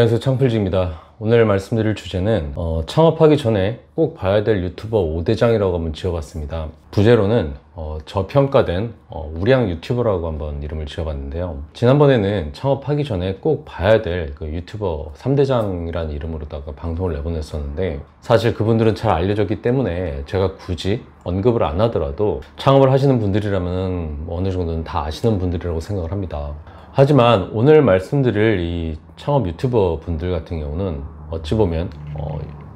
안녕하세요, 창필지입니다. 오늘 말씀드릴 주제는 창업하기 전에 꼭 봐야 될 유튜버 5대장이라고 한번 지어봤습니다. 부제로는 저평가된 우량 유튜버라고 한번 이름을 지어봤는데요. 지난번에는 창업하기 전에 꼭 봐야 될 그 유튜버 3대장이라는 이름으로다가 방송을 내보냈었는데, 사실 그분들은 잘 알려졌기 때문에 제가 굳이 언급을 안 하더라도 창업을 하시는 분들이라면 어느 정도는 다 아시는 분들이라고 생각을 합니다. 하지만 오늘 말씀드릴 이 창업 유튜버 분들 같은 경우는 어찌 보면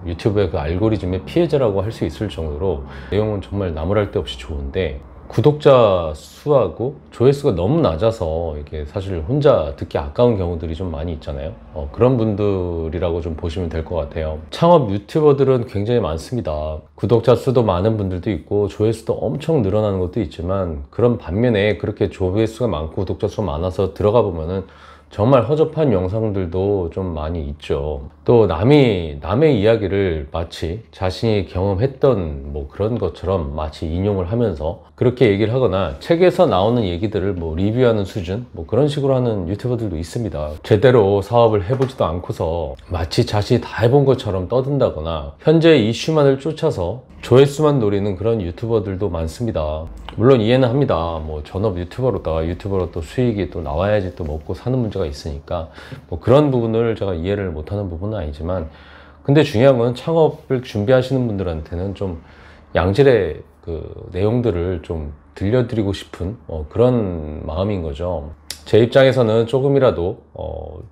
유튜브의 그 알고리즘의 피해자라고 할 수 있을 정도로 내용은 정말 나무랄 데 없이 좋은데, 구독자 수하고 조회수가 너무 낮아서 이게 사실 혼자 듣기 아까운 경우들이 좀 많이 있잖아요. 그런 분들이라고 좀 보시면 될 것 같아요. 창업 유튜버들은 굉장히 많습니다. 구독자 수도 많은 분들도 있고 조회수도 엄청 늘어나는 것도 있지만, 그런 반면에 그렇게 조회수가 많고 구독자 수가 많아서 들어가 보면은 정말 허접한 영상들도 좀 많이 있죠. 또 남의 이야기를 마치 자신이 경험했던 그런 것처럼 마치 인용을 하면서 그렇게 얘기를 하거나, 책에서 나오는 얘기들을 리뷰하는 수준 그런 식으로 하는 유튜버들도 있습니다. 제대로 사업을 해보지도 않고서 마치 자신이 다 해본 것처럼 떠든다거나 현재 이슈만을 쫓아서 조회수만 노리는 그런 유튜버들도 많습니다. 물론 이해는 합니다. 전업 유튜버로 또 수익이 또 나와야지 또 먹고 사는 문제가 있으니까 그런 부분을 제가 이해를 못하는 부분은 아니지만, 근데 중요한 건 창업을 준비하시는 분들한테는 좀 양질의 그 내용들을 좀 들려드리고 싶은 그런 마음인 거죠. 제 입장에서는 조금이라도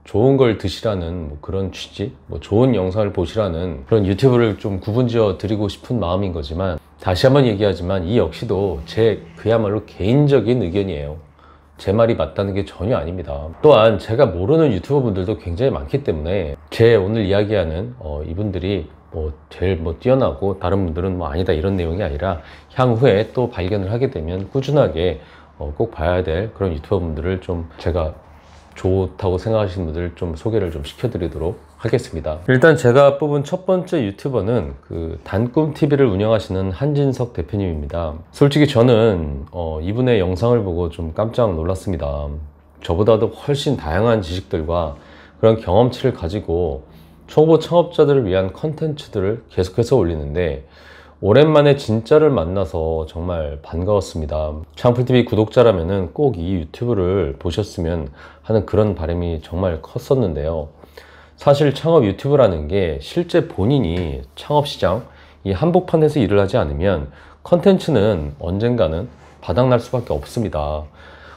좋은 걸 드시라는 그런 취지, 좋은 영상을 보시라는 그런 유튜브를 좀 구분지어 드리고 싶은 마음인 거지만, 다시 한번 얘기하지만 이 역시도 제 그야말로 개인적인 의견이에요. 제 말이 맞다는 게 전혀 아닙니다. 또한 제가 모르는 유튜버 분들도 굉장히 많기 때문에 제 오늘 이야기하는 이분들이 제일 뛰어나고 다른 분들은 아니다 이런 내용이 아니라, 향후에 또 발견을 하게 되면 꾸준하게 꼭 봐야 될 그런 유튜버 분들을 좀 제가 좋다고 생각하시는 분들 좀 소개를 좀 시켜드리도록 하겠습니다. 일단 제가 뽑은 첫 번째 유튜버는 그 단꿈TV를 운영하시는 한진석 대표님입니다. 솔직히 저는 이분의 영상을 보고 좀 깜짝 놀랐습니다. 저보다도 훨씬 다양한 지식들과 그런 경험치를 가지고 초보 창업자들을 위한 컨텐츠들을 계속해서 올리는데, 오랜만에 진짜를 만나서 정말 반가웠습니다. 창풀TV 구독자라면 꼭 이 유튜브를 보셨으면 하는 그런 바람이 정말 컸었는데요. 사실 창업 유튜브라는 게 실제 본인이 창업시장 이 한복판에서 일을 하지 않으면 컨텐츠는 언젠가는 바닥날 수밖에 없습니다.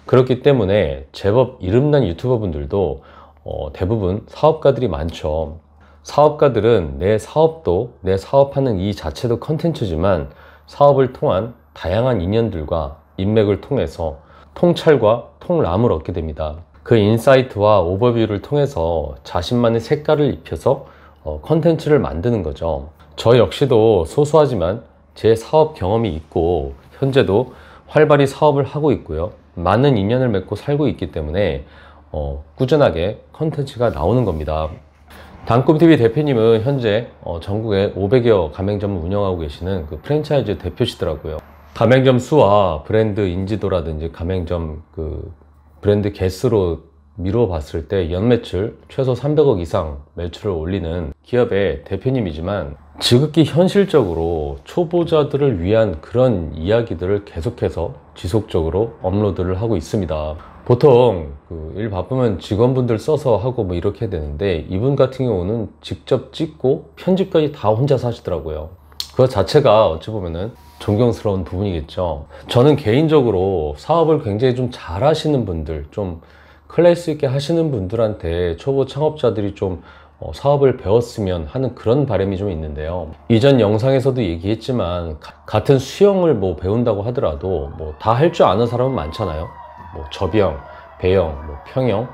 그렇기 때문에 제법 이름난 유튜버 분들도 대부분 사업가들이 많죠. 사업가들은 내 사업도, 내 사업하는 이 자체도 컨텐츠지만, 사업을 통한 다양한 인연들과 인맥을 통해서 통찰과 통람을 얻게 됩니다. 그 인사이트와 오버뷰를 통해서 자신만의 색깔을 입혀서 컨텐츠를 만드는 거죠. 저 역시도 소소하지만 제 사업 경험이 있고 현재도 활발히 사업을 하고 있고요. 많은 인연을 맺고 살고 있기 때문에 꾸준하게 컨텐츠가 나오는 겁니다. 단꿈TV 대표님은 현재 전국에 500여 가맹점을 운영하고 계시는 그 프랜차이즈 대표시더라고요. 가맹점 수와 브랜드 인지도라든지 가맹점 그 브랜드 개수로 미루어 봤을 때 연매출 최소 300억 이상 매출을 올리는 기업의 대표님이지만, 지극히 현실적으로 초보자들을 위한 그런 이야기들을 계속해서 지속적으로 업로드를 하고 있습니다. 보통 일 바쁘면 직원분들 써서 하고 이렇게 되는데, 이분 같은 경우는 직접 찍고 편집까지 다 혼자서 하시더라고요. 그거 자체가 어찌 보면은 존경스러운 부분이겠죠. 저는 개인적으로 사업을 굉장히 좀 잘 하시는 분들, 좀 클래스 있게 하시는 분들한테 초보 창업자들이 좀 사업을 배웠으면 하는 그런 바람이 좀 있는데요. 이전 영상에서도 얘기했지만, 같은 수영을 배운다고 하더라도 다 할 줄 아는 사람은 많잖아요. 접영, 배영, 평영,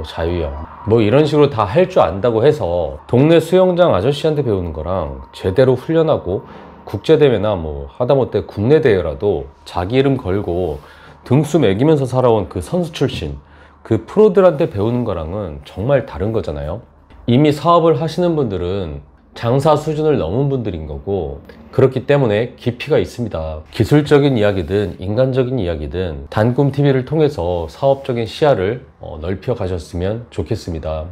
자유형 이런 식으로 다 할 줄 안다고 해서 동네 수영장 아저씨한테 배우는 거랑 제대로 훈련하고 국제대회나 하다못해 국내 대회라도 자기 이름 걸고 등수 매기면서 살아온 그 선수 출신, 그 프로들한테 배우는 거랑은 정말 다른 거잖아요. 이미 사업을 하시는 분들은 장사 수준을 넘은 분들인 거고, 그렇기 때문에 깊이가 있습니다. 기술적인 이야기든 인간적인 이야기든 단꿈TV를 통해서 사업적인 시야를 넓혀 가셨으면 좋겠습니다.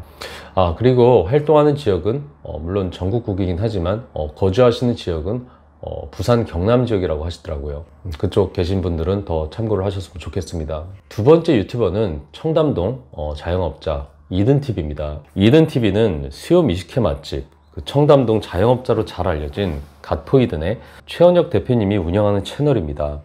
그리고 활동하는 지역은 물론 전국구이긴 하지만 거주하시는 지역은 부산 경남 지역이라고 하시더라고요. 그쪽 계신 분들은 더 참고를 하셨으면 좋겠습니다. 두 번째 유튜버는 청담동 자영업자 이든TV입니다. 이든TV는 수요 미식회 맛집 청담동 자영업자로 잘 알려진 갓포이든의 최원혁 대표님이 운영하는 채널입니다.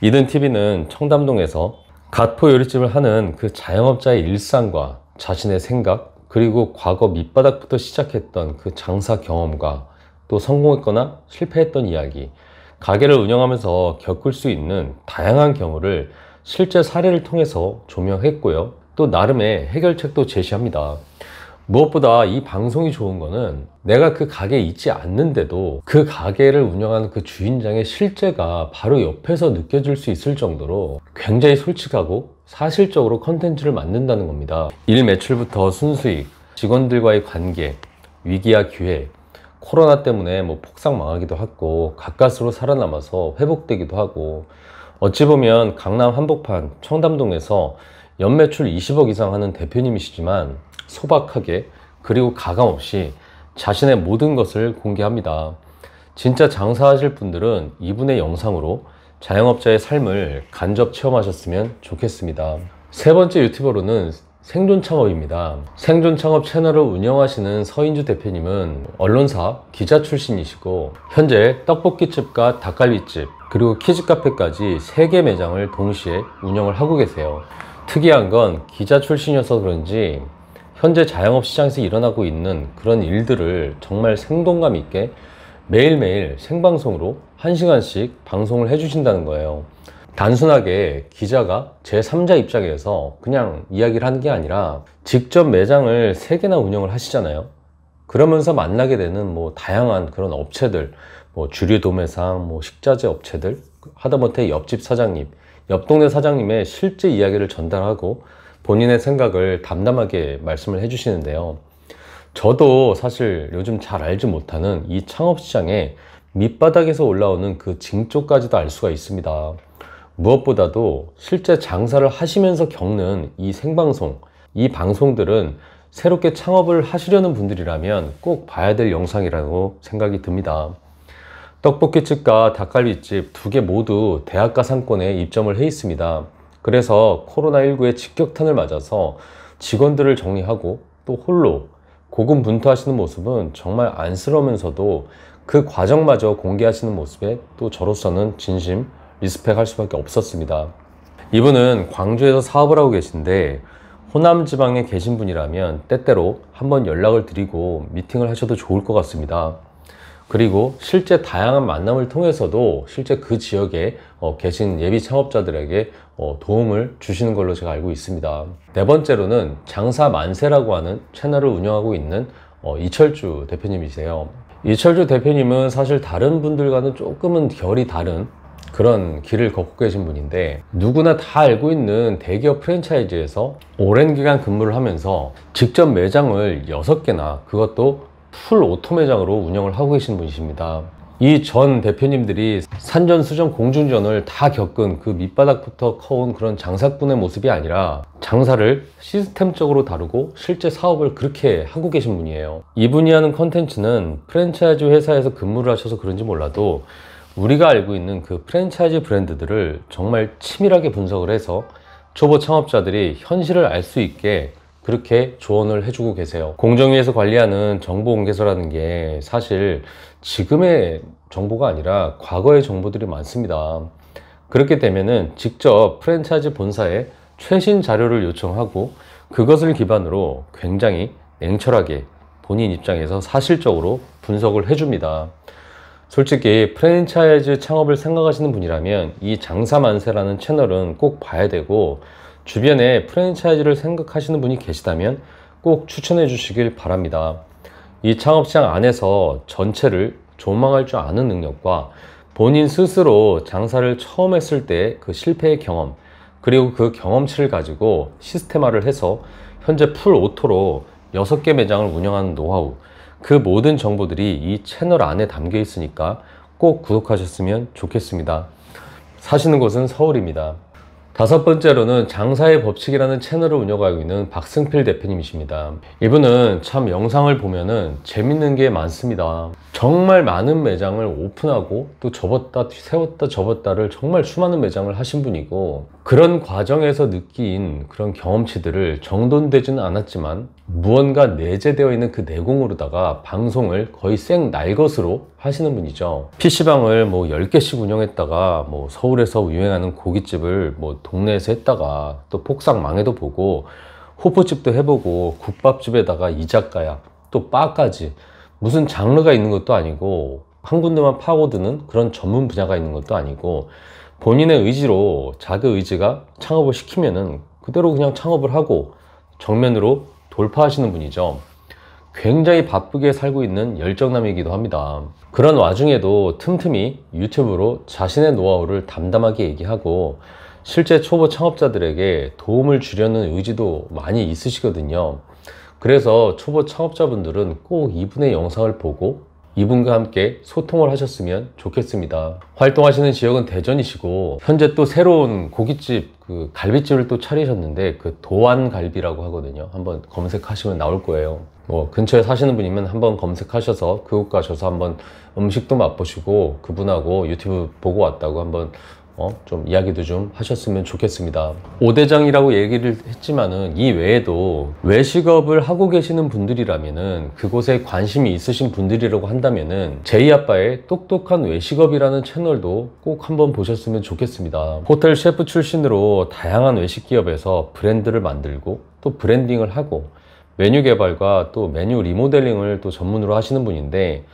이든TV는 청담동에서 갓포 요리집을 하는 그 자영업자의 일상과 자신의 생각, 그리고 과거 밑바닥부터 시작했던 그 장사 경험과 또 성공했거나 실패했던 이야기, 가게를 운영하면서 겪을 수 있는 다양한 경우를 실제 사례를 통해서 조명했고요. 또 나름의 해결책도 제시합니다. 무엇보다 이 방송이 좋은 거는 내가 그 가게에 있지 않는데도 그 가게를 운영하는 그 주인장의 실제가 바로 옆에서 느껴질 수 있을 정도로 굉장히 솔직하고 사실적으로 컨텐츠를 만든다는 겁니다. 일 매출부터 순수익, 직원들과의 관계, 위기와 기회, 코로나 때문에 폭삭 망하기도 하고 가까스로 살아남아서 회복되기도 하고, 어찌 보면 강남 한복판 청담동에서 연매출 20억 이상 하는 대표님이시지만 소박하게 그리고 가감없이 자신의 모든 것을 공개합니다. 진짜 장사하실 분들은 이분의 영상으로 자영업자의 삶을 간접 체험하셨으면 좋겠습니다. 세 번째 유튜버로는 생존창업입니다. 생존창업 채널을 운영하시는 서인주 대표님은 언론사 기자 출신이시고 현재 떡볶이집과 닭갈비집 그리고 키즈카페까지 3개 매장을 동시에 운영을 하고 계세요. 특이한 건 기자 출신이어서 그런지 현재 자영업 시장에서 일어나고 있는 그런 일들을 정말 생동감 있게 매일매일 생방송으로 1시간씩 방송을 해주신다는 거예요. 단순하게 기자가 제3자 입장에서 그냥 이야기를 하는 게 아니라 직접 매장을 3개나 운영을 하시잖아요. 그러면서 만나게 되는 다양한 그런 업체들, 주류 도매상, 식자재 업체들, 하다못해 옆집 사장님, 옆 동네 사장님의 실제 이야기를 전달하고 본인의 생각을 담담하게 말씀을 해주시는데요. 저도 사실 요즘 잘 알지 못하는 이 창업시장의 밑바닥에서 올라오는 그 징조까지도 알 수가 있습니다. 무엇보다도 실제 장사를 하시면서 겪는 이 생방송, 이 방송들은 새롭게 창업을 하시려는 분들이라면 꼭 봐야 될 영상이라고 생각이 듭니다. 떡볶이집과 닭갈비집 2개 모두 대학가 상권에 입점을 해 있습니다. 그래서 코로나19의 직격탄을 맞아서 직원들을 정리하고 또 홀로 고군분투하시는 모습은 정말 안쓰러우면서도 그 과정마저 공개하시는 모습에 또 저로서는 진심 리스펙할 수밖에 없었습니다. 이분은 광주에서 사업을 하고 계신데 호남 지방에 계신 분이라면 때때로 한번 연락을 드리고 미팅을 하셔도 좋을 것 같습니다. 그리고 실제 다양한 만남을 통해서도 실제 그 지역에 계신 예비 창업자들에게 도움을 주시는 걸로 제가 알고 있습니다. 네 번째로는 장사 만세라고 하는 채널을 운영하고 있는 이철주 대표님이세요. 이철주 대표님은 사실 다른 분들과는 조금은 결이 다른 그런 길을 걷고 계신 분인데, 누구나 다 알고 있는 대기업 프랜차이즈에서 오랜 기간 근무를 하면서 직접 매장을 6개나, 그것도 풀 오토 매장으로 운영을 하고 계신 분이십니다. 이 전 대표님들이 산전수전 공중전을 다 겪은 그 밑바닥부터 커온 그런 장사꾼의 모습이 아니라 장사를 시스템적으로 다루고 실제 사업을 그렇게 하고 계신 분이에요. 이분이 하는 컨텐츠는 프랜차이즈 회사에서 근무를 하셔서 그런지 몰라도 우리가 알고 있는 그 프랜차이즈 브랜드들을 정말 치밀하게 분석을 해서 초보 창업자들이 현실을 알 수 있게 그렇게 조언을 해주고 계세요. 공정위에서 관리하는 정보공개서라는 게 사실 지금의 정보가 아니라 과거의 정보들이 많습니다. 그렇게 되면은 직접 프랜차이즈 본사에 최신 자료를 요청하고 그것을 기반으로 굉장히 냉철하게 본인 입장에서 사실적으로 분석을 해줍니다. 솔직히 프랜차이즈 창업을 생각하시는 분이라면 이 장사만세라는 채널은 꼭 봐야 되고, 주변에 프랜차이즈를 생각하시는 분이 계시다면 꼭 추천해 주시길 바랍니다. 이 창업시장 안에서 전체를 조망할 줄 아는 능력과 본인 스스로 장사를 처음 했을 때 그 실패의 경험, 그리고 그 경험치를 가지고 시스템화를 해서 현재 풀 오토로 6개 매장을 운영하는 노하우, 그 모든 정보들이 이 채널 안에 담겨 있으니까 꼭 구독하셨으면 좋겠습니다. 사시는 곳은 서울입니다. 다섯 번째로는 장사의 법칙이라는 채널을 운영하고 있는 박승필 대표님이십니다. 이분은 참 영상을 보면은 재밌는 게 많습니다. 정말 많은 매장을 오픈하고 또 접었다 세웠다 접었다를 정말 수많은 매장을 하신 분이고, 그런 과정에서 느낀 그런 경험치들을 정돈되지는 않았지만 무언가 내재되어 있는 그 내공으로다가 방송을 거의 생날것으로 하시는 분이죠. PC방을 뭐 10개씩 운영했다가 뭐 서울에서 유행하는 고깃집을 뭐 동네에서 했다가 또 폭삭 망해도 보고, 호프집도 해보고, 국밥집에다가 이자카야 또 바까지, 무슨 장르가 있는 것도 아니고 한 군데만 파고드는 그런 전문 분야가 있는 것도 아니고, 본인의 의지로 자기 의지가 창업을 시키면은 그대로 그냥 창업을 하고 정면으로 돌파하시는 분이죠. 굉장히 바쁘게 살고 있는 열정남이기도 합니다. 그런 와중에도 틈틈이 유튜브로 자신의 노하우를 담담하게 얘기하고 실제 초보 창업자들에게 도움을 주려는 의지도 많이 있으시거든요. 그래서 초보 창업자분들은 꼭 이분의 영상을 보고 이분과 함께 소통을 하셨으면 좋겠습니다. 활동하시는 지역은 대전이시고, 현재 또 새로운 고깃집, 갈비집을 또 차리셨는데, 도안갈비라고 하거든요. 한번 검색하시면 나올 거예요. 뭐 근처에 사시는 분이면 한번 검색하셔서 그곳 가셔서 한번 음식도 맛보시고 그분하고 유튜브 보고 왔다고 한번 좀 이야기도 좀 하셨으면 좋겠습니다. 5대장이라고 얘기를 했지만은 이 외에도 외식업을 하고 계시는 분들이라면은, 그곳에 관심이 있으신 분들이라고 한다면은 제이 아빠의 똑똑한 외식업이라는 채널도 꼭 한번 보셨으면 좋겠습니다. 호텔 셰프 출신으로 다양한 외식 기업에서 브랜드를 만들고 또 브랜딩을 하고 메뉴 개발과 또 메뉴 리모델링을 또 전문으로 하시는 분인데,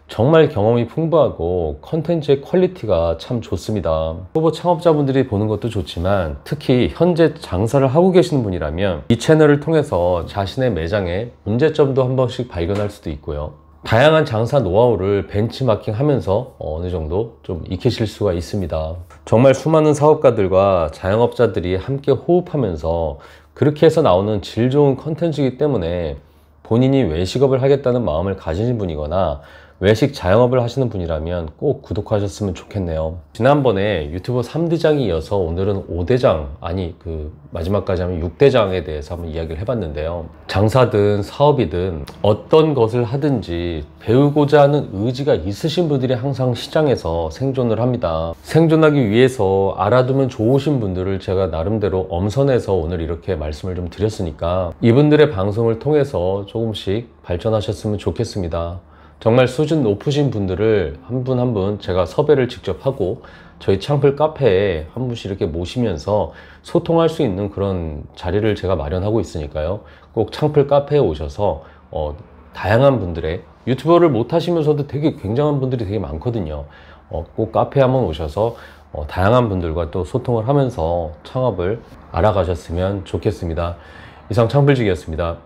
정말 경험이 풍부하고 컨텐츠의 퀄리티가 참 좋습니다. 초보 창업자분들이 보는 것도 좋지만 특히 현재 장사를 하고 계시는 분이라면 이 채널을 통해서 자신의 매장의 문제점도 한 번씩 발견할 수도 있고요, 다양한 장사 노하우를 벤치마킹 하면서 어느 정도 좀 익히실 수가 있습니다. 정말 수많은 사업가들과 자영업자들이 함께 호흡하면서 그렇게 해서 나오는 질 좋은 컨텐츠이기 때문에 본인이 외식업을 하겠다는 마음을 가지신 분이거나 외식 자영업을 하시는 분이라면 꼭 구독하셨으면 좋겠네요. 지난번에 유튜버 3대장이 이어서 오늘은 5대장, 아니 마지막까지 하면 6대장에 대해서 한번 이야기를 해봤는데요. 장사든 사업이든 어떤 것을 하든지 배우고자 하는 의지가 있으신 분들이 항상 시장에서 생존을 합니다. 생존하기 위해서 알아두면 좋으신 분들을 제가 나름대로 엄선해서 오늘 이렇게 말씀을 좀 드렸으니까 이분들의 방송을 통해서 조금씩 발전하셨으면 좋겠습니다. 정말 수준 높으신 분들을 한 분 한 분 제가 섭외를 직접 하고 저희 창플 카페에 한 분씩 이렇게 모시면서 소통할 수 있는 그런 자리를 제가 마련하고 있으니까요. 꼭 창플 카페에 오셔서 다양한 분들의, 유튜버를 못 하시면서도 되게 굉장한 분들이 되게 많거든요. 꼭 카페에 한번 오셔서 다양한 분들과 또 소통을 하면서 창업을 알아가셨으면 좋겠습니다. 이상 창플직이었습니다.